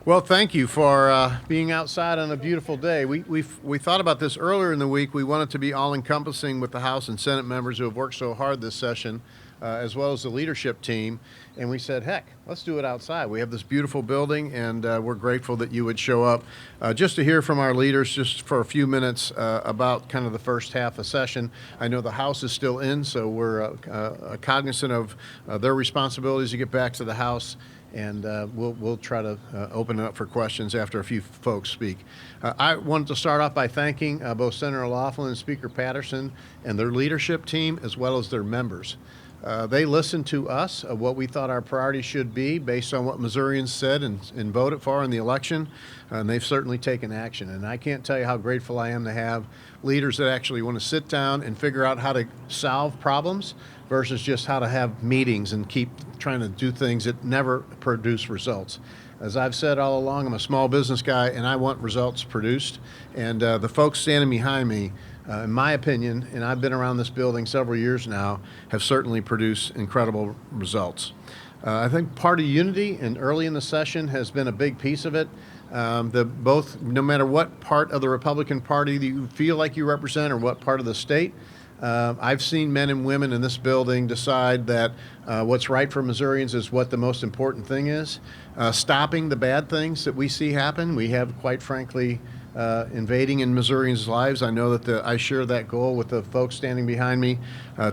Well, thank you for being outside on a beautiful day. We thought about this earlier in the week. We wanted to be all-encompassing with the House and Senate members who have worked so hard this session, as well as the leadership team. And we said, heck, let's do it outside. We have this beautiful building, and we're grateful that you would show up just to hear from our leaders just for a few minutes about kind of the first half of session. I know the House is still in, so we're cognizant of their responsibilities to get back to the House. And we'll try to open it up for questions after a few folks speak. I wanted to start off by thanking both Senator Laughlin and Speaker Patterson and their leadership team, as well as their members. They listened to us, what we thought our priorities should be based on what Missourians said and voted for in the election, and they've certainly taken action. And I can't tell you how grateful I am to have leaders that actually want to sit down and figure out how to solve problems versus just how to have meetings and keep trying to do things that never produce results. As I've said all along, I'm a small business guy and I want results produced. And the folks standing behind me, in my opinion, and I've been around this building several years now, have certainly produced incredible results. I think party unity and early in the session has been a big piece of it. No matter what part of the Republican Party that you feel like you represent or what part of the state, I've seen men and women in this building decide that what's right for Missourians is what the most important thing is. Stopping the bad things that we see happen. We have, quite frankly, invading in Missourians' lives. I know that I share that goal with the folks standing behind me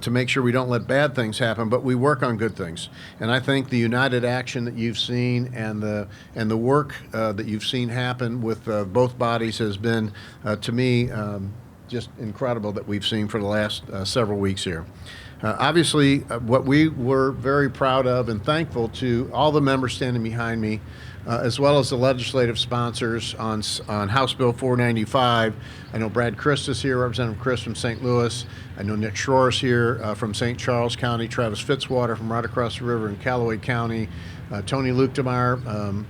to make sure we don't let bad things happen, but we work on good things. And I think the united action that you've seen and the work that you've seen happen with both bodies has been, to me, just incredible that we've seen for the last several weeks here. Obviously, what we were very proud of and thankful to all the members standing behind me, as well as the legislative sponsors on House Bill 495. I know Brad Christ is here, Representative Christ from St. Louis. I know Nick Schroer is here from St. Charles County, Travis Fitzwater from right across the river in Callaway County, Tony Luchtemar,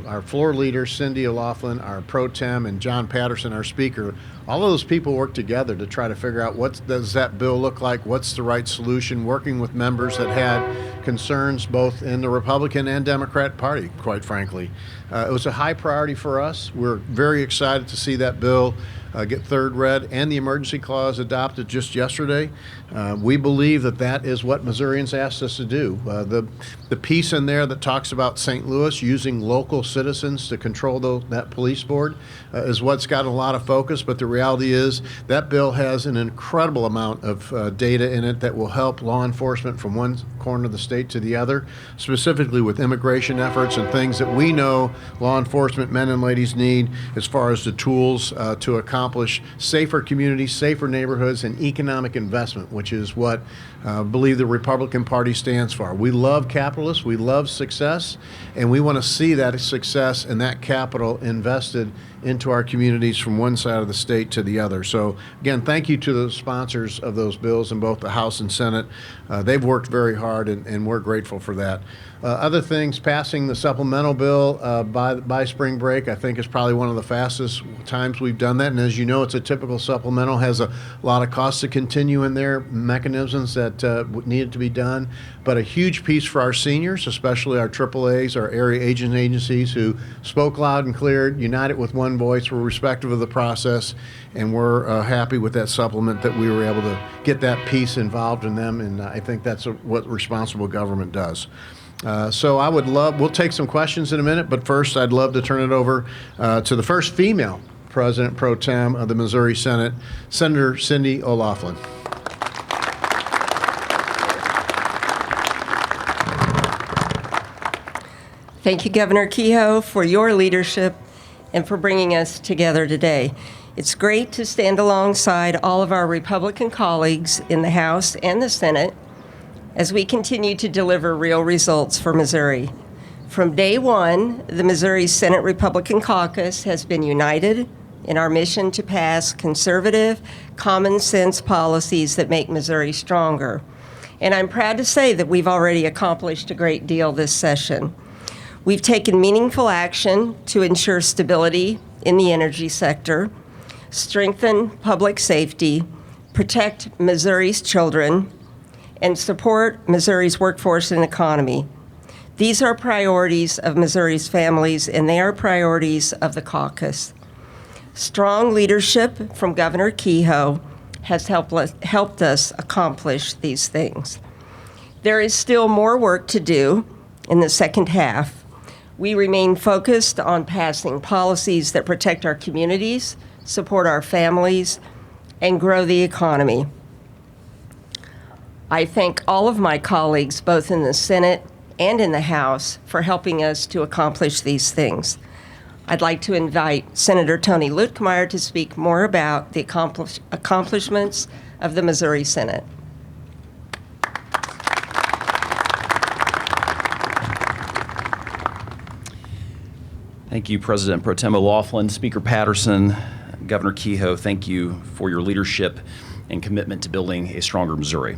our floor leader, Cindy O'Laughlin, our pro tem, and John Patterson, our speaker. All of those people work together to try to figure out what does that bill look like, what's the right solution, working with members that had concerns both in the Republican and Democrat Party, quite frankly. It was a high priority for us. We're very excited to see that bill get third read and the emergency clause adopted just yesterday. We believe that that is what Missourians asked us to do. The piece in there that talks about St. Louis using local citizens to control that police board is what's got a lot of focus, but the reality is that bill has an incredible amount of data in it that will help law enforcement from one corner of the state to the other, specifically with immigration efforts and things that we know law enforcement men and ladies need as far as the tools to accomplish safer communities, safer neighborhoods, and economic investment, which is what I believe the Republican Party stands for. We love capitalists, we love success, and we want to see that success and that capital invested into our communities from one side of the state to the other. So again, thank you to the sponsors of those bills in both the House and Senate. They've worked very hard, and we're grateful for that. Other things, passing the supplemental bill by spring break, I think is probably one of the fastest times we've done that. And as you know, it's a typical supplemental, has a lot of costs to continue in there, mechanisms that needed to be done. But a huge piece for our seniors, especially our AAAs, our area agencies who spoke loud and clear, united with one voice, were respectful of the process, and we're happy with that supplement that we were able to get that piece involved in them, and I think that's what responsible government does. So we'll take some questions in a minute, but first I'd love to turn it over to the first female President Pro Tem of the Missouri Senate, Senator Cindy O'Laughlin. Thank you, Governor Kehoe, for your leadership and for bringing us together today. It's great to stand alongside all of our Republican colleagues in the House and the Senate as we continue to deliver real results for Missouri. From day one, the Missouri Senate Republican Caucus has been united in our mission to pass conservative, common sense policies that make Missouri stronger. And I'm proud to say that we've already accomplished a great deal this session. We've taken meaningful action to ensure stability in the energy sector, strengthen public safety, protect Missouri's children, and support Missouri's workforce and economy. These are priorities of Missouri's families, and they are priorities of the caucus. Strong leadership from Governor Kehoe has helped us accomplish these things. There is still more work to do in the second half. We remain focused on passing policies that protect our communities, support our families, and grow the economy. I thank all of my colleagues, both in the Senate and in the House, for helping us to accomplish these things. I'd like to invite Senator Tony Luetkemeyer to speak more about the accomplishments of the Missouri Senate. Thank you, President Pro Tem O'Laughlin, Speaker Patterson, Governor Kehoe. Thank you for your leadership and commitment to building a stronger Missouri.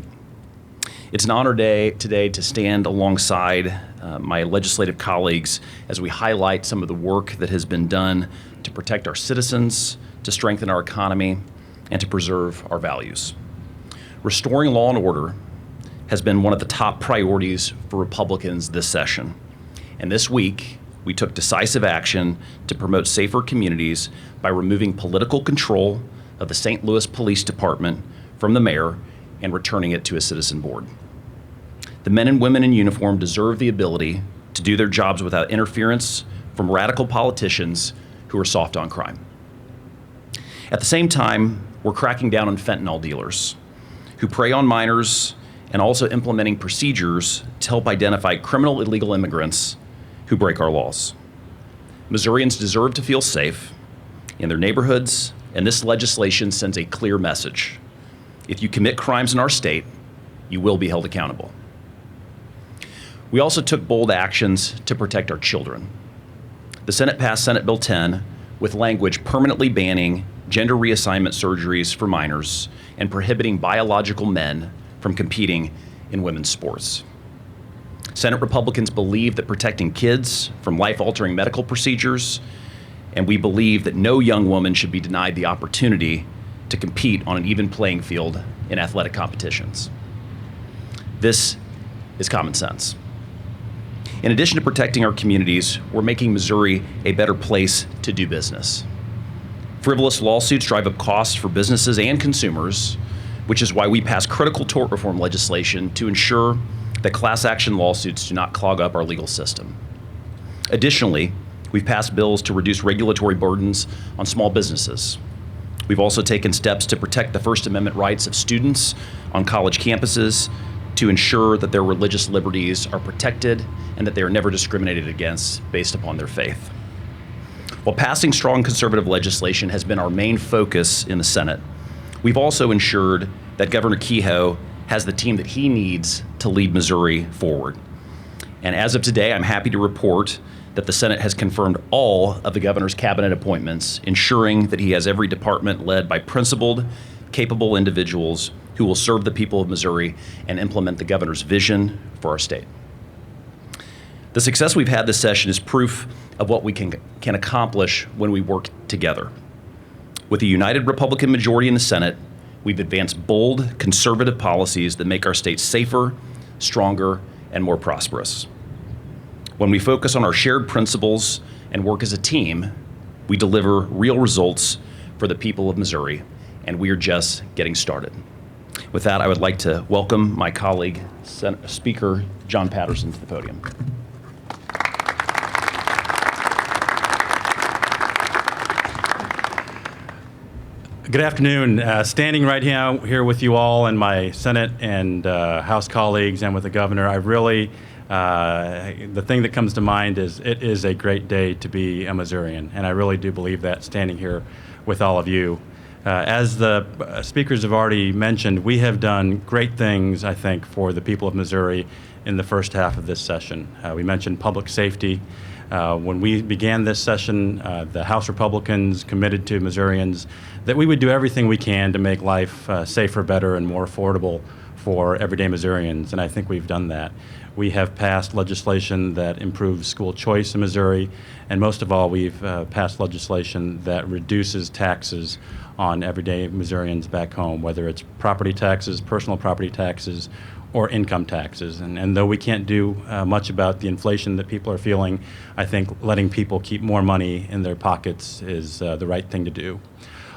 It's an honor today to stand alongside my legislative colleagues as we highlight some of the work that has been done to protect our citizens, to strengthen our economy, and to preserve our values. Restoring law and order has been one of the top priorities for Republicans this session. And this week, we took decisive action to promote safer communities by removing political control of the St. Louis Police Department from the mayor and returning it to a citizen board. The men and women in uniform deserve the ability to do their jobs without interference from radical politicians who are soft on crime. At the same time, we're cracking down on fentanyl dealers who prey on minors and also implementing procedures to help identify criminal illegal immigrants who break our laws. Missourians deserve to feel safe in their neighborhoods, and this legislation sends a clear message. If you commit crimes in our state, you will be held accountable. We also took bold actions to protect our children. The Senate passed Senate Bill 10 with language permanently banning gender reassignment surgeries for minors and prohibiting biological men from competing in women's sports. Senate Republicans believe that protecting kids from life-altering medical procedures, and we believe that no young woman should be denied the opportunity to compete on an even playing field in athletic competitions. This is common sense. In addition to protecting our communities, we're making Missouri a better place to do business. Frivolous lawsuits drive up costs for businesses and consumers, which is why we passed critical tort reform legislation to ensure that class action lawsuits do not clog up our legal system. Additionally, we've passed bills to reduce regulatory burdens on small businesses. We've also taken steps to protect the First Amendment rights of students on college campuses to ensure that their religious liberties are protected and that they are never discriminated against based upon their faith. While passing strong conservative legislation has been our main focus in the Senate, we've also ensured that Governor Kehoe has the team that he needs to lead Missouri forward. And as of today, I'm happy to report that the Senate has confirmed all of the governor's cabinet appointments, ensuring that he has every department led by principled, capable individuals who will serve the people of Missouri and implement the governor's vision for our state. The success we've had this session is proof of what we can accomplish when we work together. With a united Republican majority in the Senate, we've advanced bold, conservative policies that make our state safer, stronger, and more prosperous. When we focus on our shared principles and work as a team, we deliver real results for the people of Missouri, and we are just getting started. With that, I would like to welcome my colleague, Speaker John Patterson, to the podium. Good afternoon. Standing right here with you all and my Senate and House colleagues and with the governor, I really, the thing that comes to mind is it is a great day to be a Missourian, and I really do believe that standing here with all of you. As the speakers have already mentioned, we have done great things, I think, for the people of Missouri in the first half of this session. We mentioned public safety. When we began this session, the House Republicans committed to Missourians that we would do everything we can to make life safer, better, and more affordable for everyday Missourians, and I think we've done that. We have passed legislation that improves school choice in Missouri, and most of all, we've passed legislation that reduces taxes on everyday Missourians back home, whether it's property taxes, personal property taxes, or income taxes. And though we can't do much about the inflation that people are feeling, I think letting people keep more money in their pockets is the right thing to do.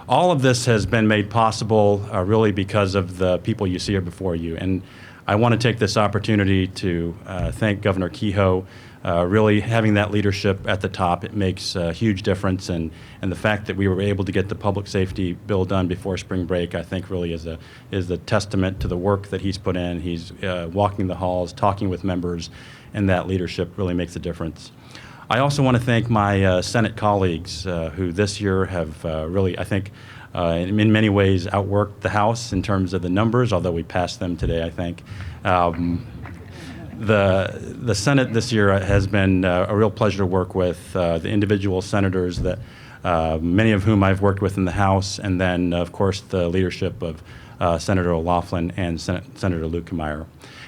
All of this has been made possible really because of the people you see here before you. And I want to take this opportunity to thank Governor Kehoe. Really having that leadership at the top, it makes a huge difference. And the fact that we were able to get the public safety bill done before spring break, I think really is a testament to the work that he's put in. He's walking the halls, talking with members, and that leadership really makes a difference. I also want to thank my Senate colleagues who this year have really, I think, in many ways outworked the House in terms of the numbers, although we passed them today, I think. The Senate this year has been a real pleasure to work with. The individual senators that many of whom I've worked with in the House, and then of course the leadership of Senator O'Loughlin and Senator Lukemeyer.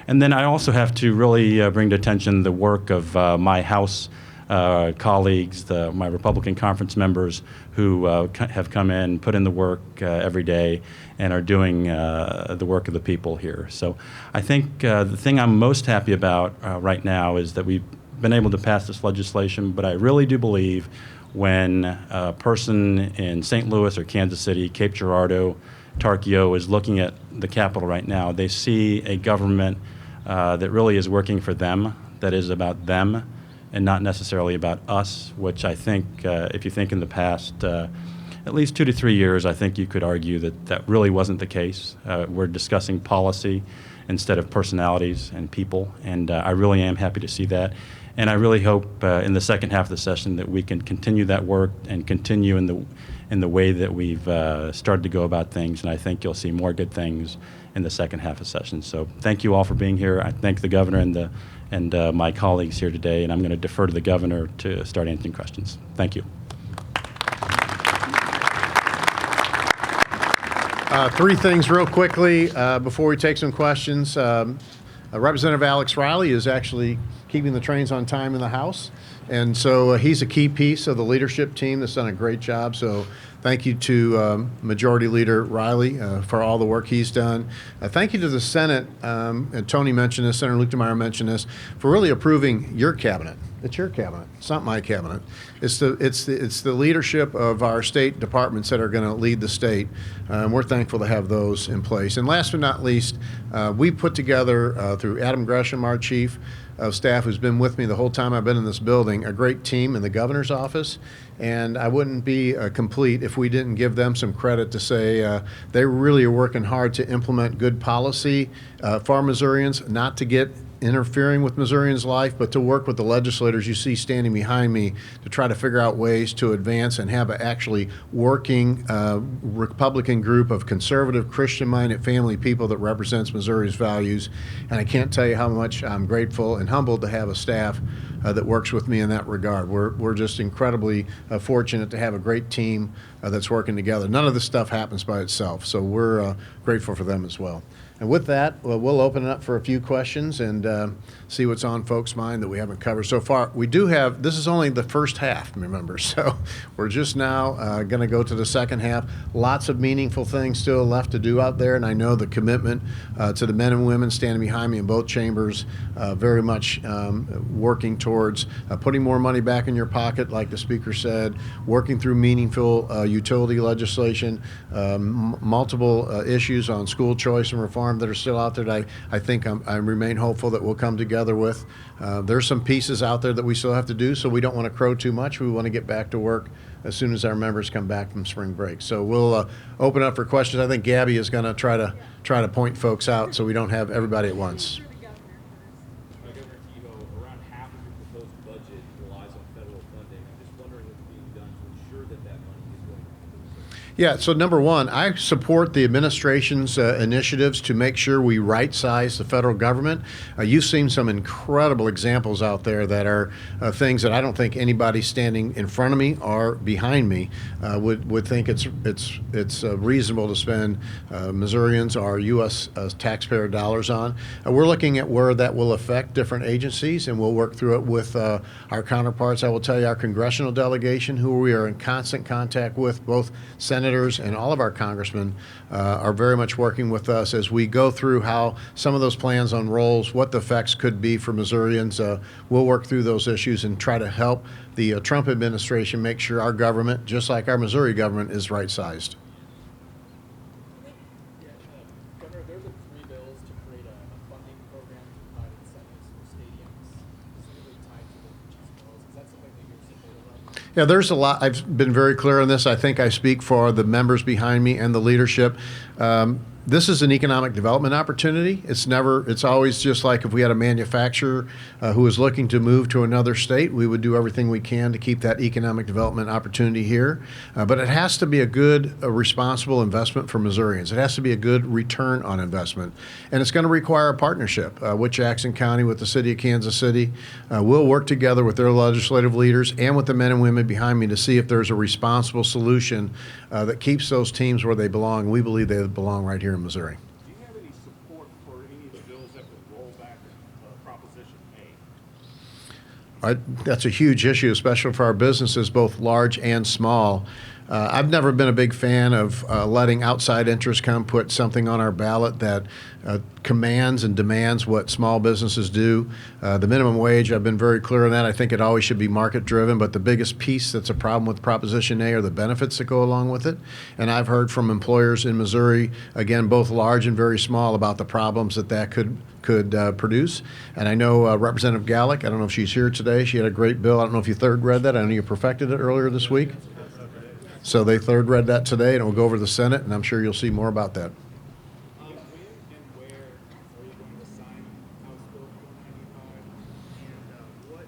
And then I also have to really bring to attention the work of my House colleagues, my Republican conference members who have come in, put in the work every day, and are doing the work of the people here. So I think the thing I'm most happy about right now is that we've been able to pass this legislation, but I really do believe when a person in St. Louis or Kansas City, Cape Girardeau, Tarkio is looking at the Capitol right now, they see a government that really is working for them, that is about them, and not necessarily about us, which I think, if you think in the past at least 2 to 3 years, I think you could argue that that really wasn't the case. We're discussing policy instead of personalities and people, and I really am happy to see that. And I really hope in the second half of the session that we can continue that work and continue in the way that we've started to go about things, and I think you'll see more good things in the second half of session. So thank you all for being here. I thank the governor and my colleagues here today, and I'm going to defer to the governor to start answering questions. Thank you. Three things real quickly before we take some questions. Representative Alex Riley is actually keeping the trains on time in the House, and so he's a key piece of the leadership team that's done a great job. So thank you to Majority Leader Riley for all the work he's done. Thank you to the Senate, and Tony mentioned this, Senator Lukemeyer mentioned this, for really approving your cabinet. It's your cabinet. It's not my cabinet. It's the leadership of our state departments that are going to lead the state, and we're thankful to have those in place. And last but not least, we put together through Adam Gresham, our chief of staff, who's been with me the whole time I've been in this building, a great team in the governor's office. And I wouldn't be complete if we didn't give them some credit to say they really are working hard to implement good policy for Missourians, not to get interfering with Missourians' life, but to work with the legislators you see standing behind me to try to figure out ways to advance and have an actually working Republican group of conservative, Christian-minded family people that represents Missouri's values. And I can't tell you how much I'm grateful and humbled to have a staff that works with me in that regard. We're just incredibly fortunate to have a great team that's working together. None of this stuff happens by itself, so we're grateful for them as well. And with that, we'll open it up for a few questions and see what's on folks' mind that we haven't covered so far. We do have, this is only the first half, remember, so we're just now going to go to the second half. Lots of meaningful things still left to do out there, and I know the commitment to the men and women standing behind me in both chambers, very much working towards putting more money back in your pocket, like the speaker said, working through meaningful utility legislation, multiple issues on school choice and reform that are still out there that I think I remain hopeful that we'll come together with. There's some pieces out there that we still have to do, so we don't want to crow too much. We want to get back to work as soon as our members come back from spring break. So we'll open up for questions. I think Gabby is going to try to point folks out so we don't have everybody at once. Governor Kehoe, around half of your proposed budget relies on federal funding. I'm just wondering what's being done to ensure that that money is going to the Yeah, so number one, I support the administration's initiatives to make sure we right-size the federal government. You've seen some incredible examples out there that are things that I don't think anybody standing in front of me or behind me would think it's reasonable to spend Missourians or U.S. Taxpayer dollars on. We're looking at where that will affect different agencies, and we'll work through it with our counterparts. I will tell you, our congressional delegation, who we are in constant contact with, both Senate senators and all of our congressmen are very much working with us as we go through how some of those plans unrolls, what the effects could be for Missourians. We'll work through those issues and try to help the Trump administration make sure our government, just like our Missouri government, is right-sized. Governor, there have been 3 bills to create a funding program to provide incentives for stadiums, specifically tied to the Chiefs bills. Is that something that you're supportive of? Yeah, there's a lot. I've been very clear on this. I think I speak for the members behind me and the leadership. This is an economic development opportunity. It's always just like if we had a manufacturer who was looking to move to another state, we would do everything we can to keep that economic development opportunity here. But it has to be a good, responsible investment for Missourians. It has to be a good return on investment. And it's going to require a partnership with Jackson County, with the city of Kansas City. We'll work together with their legislative leaders and with the men and women behind me to see if there's a responsible solution that keeps those teams where they belong. We believe they belong right here in Missouri. Do you have any support for any of the bills that would roll back Proposition A? That's a huge issue, especially for our businesses, both large and small. I've never been a big fan of letting outside interests come put something on our ballot that commands and demands what small businesses do. The minimum wage, I've been very clear on that. I think it always should be market driven, but the biggest piece that's a problem with Proposition A are the benefits that go along with it. And I've heard from employers in Missouri, again, both large and very small, about the problems that could produce. And I know Representative Gallick, I don't know if she's here today, she had a great bill. I don't know if you third read that. I know you perfected it earlier this week. So they third read that today, and it will go over to the Senate, and I'm sure you'll see more about that. When and where are you going to sign House Bill 495? And what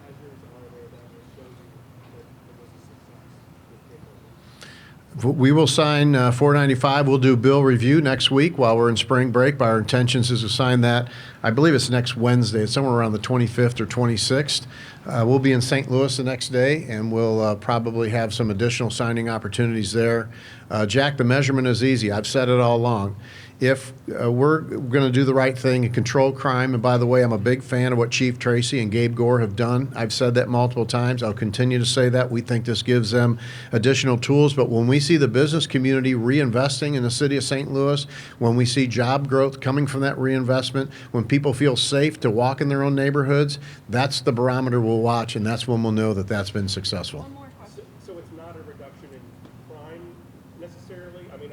measures are there that will show you that there was a success with Kehoe? We will sign 495. We'll do bill review next week while we're in spring break. Our intentions is to sign that. I believe it's next Wednesday. It's somewhere around the 25th or 26th. We'll be in St. Louis the next day, and we'll probably have some additional signing opportunities there. Jack, the measurement is easy. I've said it all along. If we're going to do the right thing and control crime, and by the way, I'm a big fan of what Chief Tracy and Gabe Gore have done. I've said that multiple times. I'll continue to say that. We think this gives them additional tools. But when we see the business community reinvesting in the city of St. Louis, when we see job growth coming from that reinvestment, when people feel safe to walk in their own neighborhoods, that's the barometer we'll watch, and that's when we'll know that that's been successful. One more question. So it's not a reduction in crime necessarily? I mean,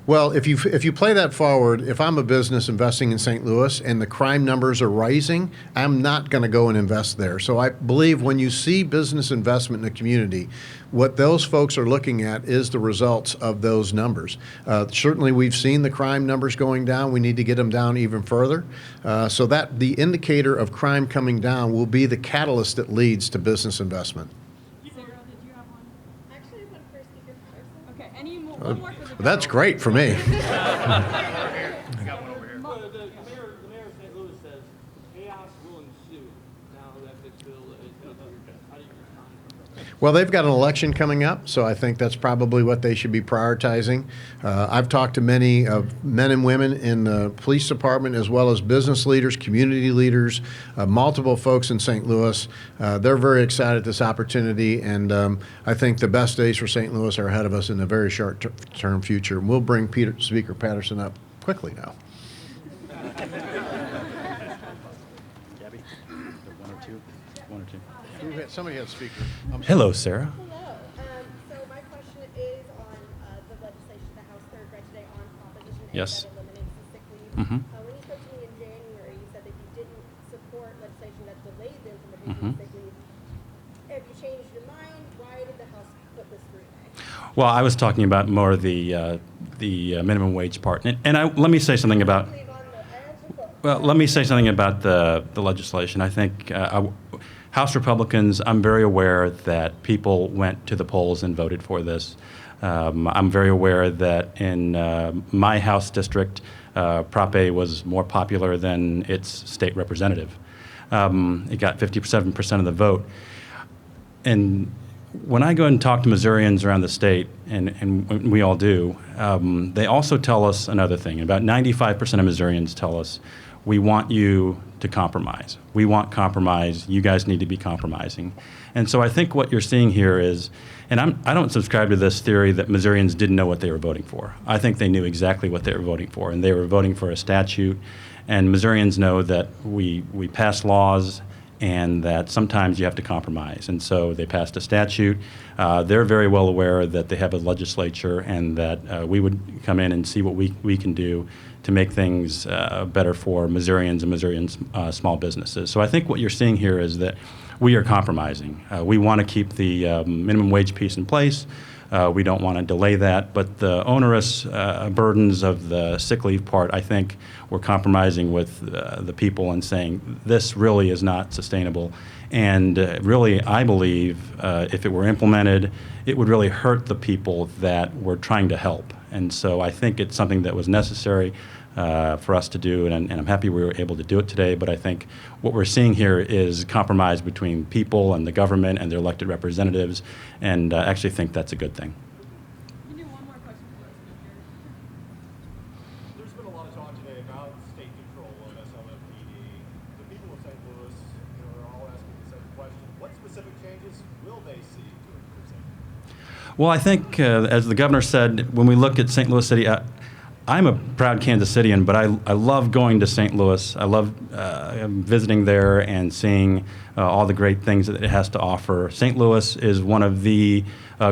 Well, if you play that forward, if I'm a business investing in St. Louis and the crime numbers are rising, I'm not going to go and invest there. So I believe when you see business investment in the community, what those folks are looking at is the results of those numbers. Certainly, we've seen the crime numbers going down. We need to get them down even further. So that the indicator of crime coming down will be the catalyst that leads to business investment. Sarah, did you have one? Actually, one for Speaker Patterson. Okay, any more? One more for the. That's great for me. the mayor of St. Louis says chaos will ensue now that this bill is how do you respond? Well, they've got an election coming up, so I think that's probably what they should be prioritizing. I've talked to many men and women in the police department, as well as business leaders, community leaders, multiple folks in St. Louis. They're very excited at this opportunity, and I think the best days for St. Louis are ahead of us in the very short-term future. We'll bring Speaker Patterson up quickly now. Gabby, one or two. Somebody had a speaker. Hello, Sarah. Hello. So my question is on the legislation the House third read today on Proposition A Yes. that eliminates the sick leave. Mhm. When you spoke to me in January, you said that you didn't support legislation that delayed the implementation of sick leave. Have you changed your mind? Why did the House put this through today? Well, I was talking about more the minimum wage part, let me say something about. Leave on the edge. Well, let me say something about the legislation. I think House Republicans, I'm very aware that people went to the polls and voted for this. I'm very aware that in my House district, Prop A was more popular than its state representative. It got 57% of the vote. And when I go and talk to Missourians around the state, and we all do, they also tell us another thing. About 95% of Missourians tell us we want you to compromise. We want compromise. You guys need to be compromising. And so I think what you're seeing here is, and I don't subscribe to this theory that Missourians didn't know what they were voting for. I think they knew exactly what they were voting for, and they were voting for a statute. And Missourians know that we pass laws and that sometimes you have to compromise. And so they passed a statute. They're very well aware that they have a legislature and that we would come in and see what we can do to make things better for Missourians and Missourians' small businesses. So I think what you're seeing here is that we are compromising. We want to keep the minimum wage piece in place. We don't want to delay that, but the onerous burdens of the sick leave part, I think we're compromising with the people and saying this really is not sustainable. And really, I believe if it were implemented, it would really hurt the people that we're trying to help. And so I think it's something that was necessary for us to do, and I'm happy we were able to do it today. But I think what we're seeing here is compromise between people and the government and their elected representatives, and I actually think that's a good thing. We can do one more question for our speaker. There's been a lot of talk today about state control of SLMPD. The people of St. Louis, are all asking the same question. What specific changes will they see to improve safety? Well, I think, as the governor said, when we look at St. Louis City, I'm a proud Kansas Citian, but I love going to St. Louis. I love visiting there and seeing all the great things that it has to offer. St. Louis is one of the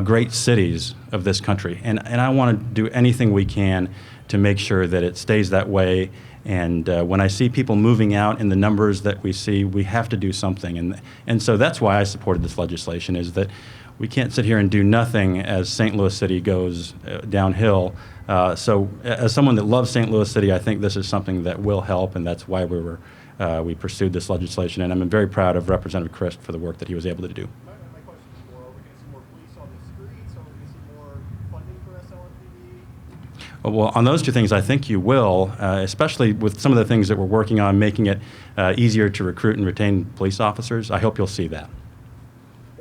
great cities of this country, and I want to do anything we can to make sure that it stays that way. And when I see people moving out in the numbers that we see, we have to do something. And so that's why I supported this legislation, is that we can't sit here and do nothing as St. Louis City goes downhill. So as someone that loves St. Louis City, I think this is something that will help, and that's why we pursued this legislation. And I'm very proud of Representative Christ for the work that he was able to do. My question is more, are we going to see more police on the streets? Are we going to see more funding for SLMPD? Well, on those two things, I think you will, especially with some of the things that we're working on, making it easier to recruit and retain police officers. I hope you'll see that.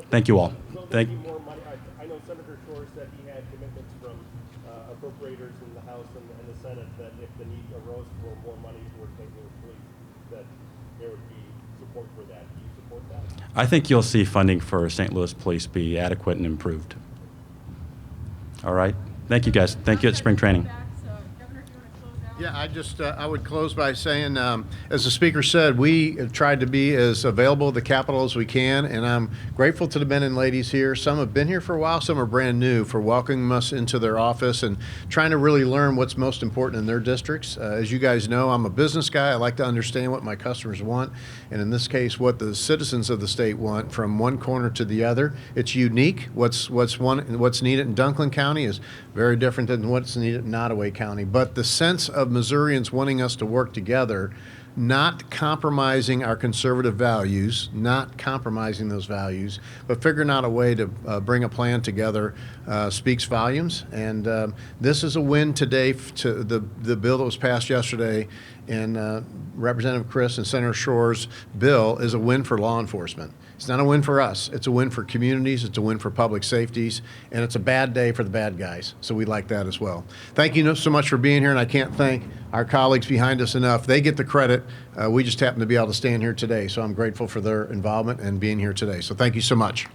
Thank you all. Will there be more money? I know Senator Shore said he had commitments from appropriators in the House and the Senate that if the need arose for more money toward St. Louis police, that there would be support for that. Do you support that? I think you'll see funding for St. Louis Police be adequate and improved. All right. Thank you, guys. Thank you at spring training. Back, so, Governor, if you want to close out. Yeah, I would close by saying, as the speaker said, we have tried to be as available at the Capitol as we can, and I'm grateful to the men and ladies here. Some have been here for a while, some are brand new, for welcoming us into their office and trying to really learn what's most important in their districts. As you guys know, I'm a business guy. I like to understand what my customers want, and in this case, what the citizens of the state want from one corner to the other. It's unique. What's needed in Dunklin County is very different than what's needed in Nottoway County. But the sense of Missourians wanting us to work together, not compromising our conservative values, not compromising those values, but figuring out a way to bring a plan together speaks volumes. And this is a win today to the bill that was passed yesterday, and Representative Chris and Senator Shore's bill is a win for law enforcement. It's not a win for us. It's a win for communities. It's a win for public safeties. And it's a bad day for the bad guys. So we like that as well. Thank you so much for being here. And I can't thank our colleagues behind us enough. They get the credit. We just happen to be able to stand here today. So I'm grateful for their involvement and being here today. So thank you so much.